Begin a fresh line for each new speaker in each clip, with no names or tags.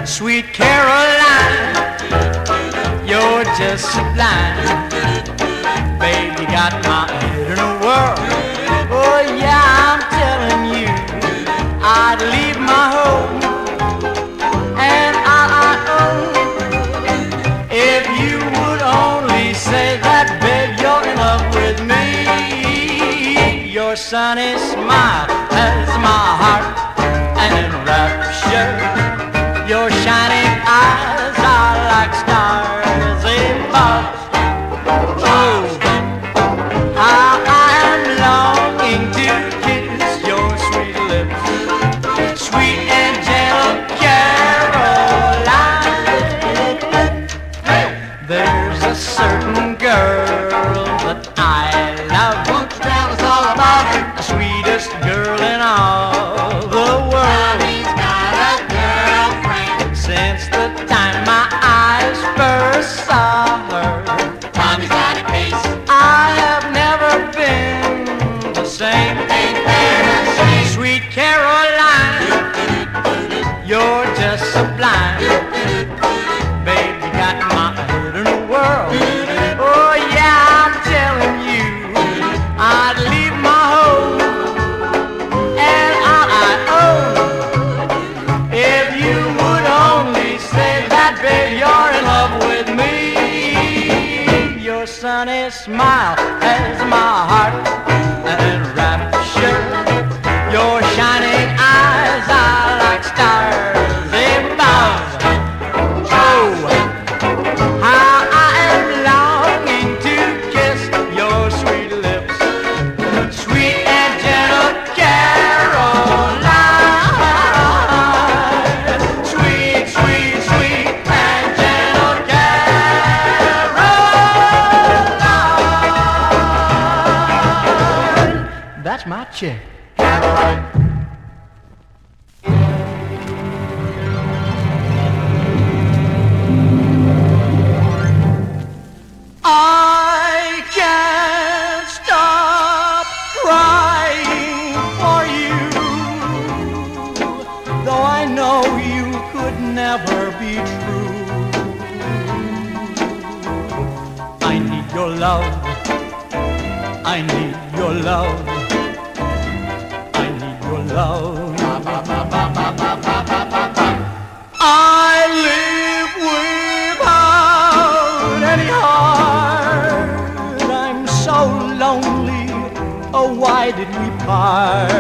Sweet Caroline, you're just sublime. Babe, you got my head in a whirl. Oh yeah, I'm telling you, I'd leave my home and all I own if you would only say that, babe, you're in love with me. Your sunny smile has my heart and in rapture. Your shining eyes are like stars above. Oh, how I am longing to kiss your sweet lips, sweet and gentle Caroline. There's a certain girl that I love. Won't you tell us all about her? The sweetest girl in all the world. Tommy's got a girlfriend. Since the time my eyes first saw her, Tommy's got a case. I have never been the same. Sweet Caroline, you're just sublime. Babe, you got my head in a whirl. Oh yeah, I'm telling you, I'd leave my home and all I own if you would only say that, babe, you're in love with me. Your sunny smile has my heart in rapture. Your shining eyes are like stars above. Oh, how I am longing to kiss your sweet lips, sweet and gentle Caroline. Sweet, sweet, sweet and gentle Caroline. That's my chick. I can't stop crying for you, though I know you could never be true. I need your love, I need your love, I need your love. I live without any heart. I'm so lonely. Oh, why did we part?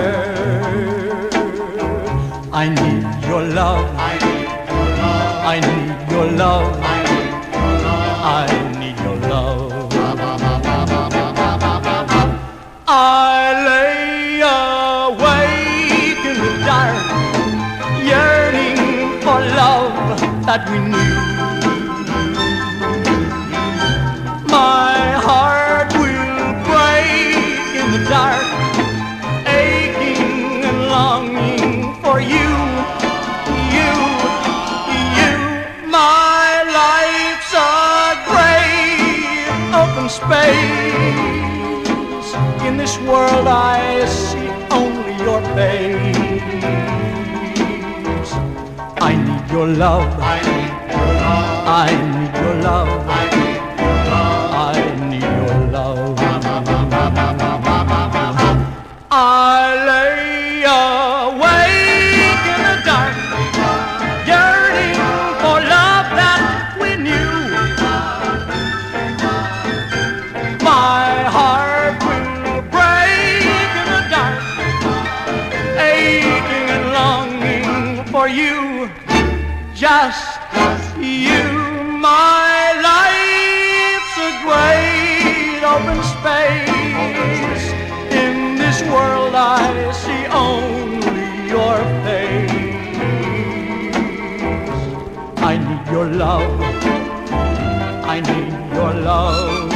I need your love. I need your love. I need your love. I need your love. I lay awake in the dark, yearning for love that we knew. My heart will break in the dark, aching and longing for you, you, you. My life's a great open space. In this world I see only your face. I need your love. I need your love. I need your love. I need your love. I need your love. I lay awake in the dark, yearning for love that we knew. My heart will break in the dark, aching and longing for you, just you. My life's a great open space. In this world I see only your face. I need your love. I need your love.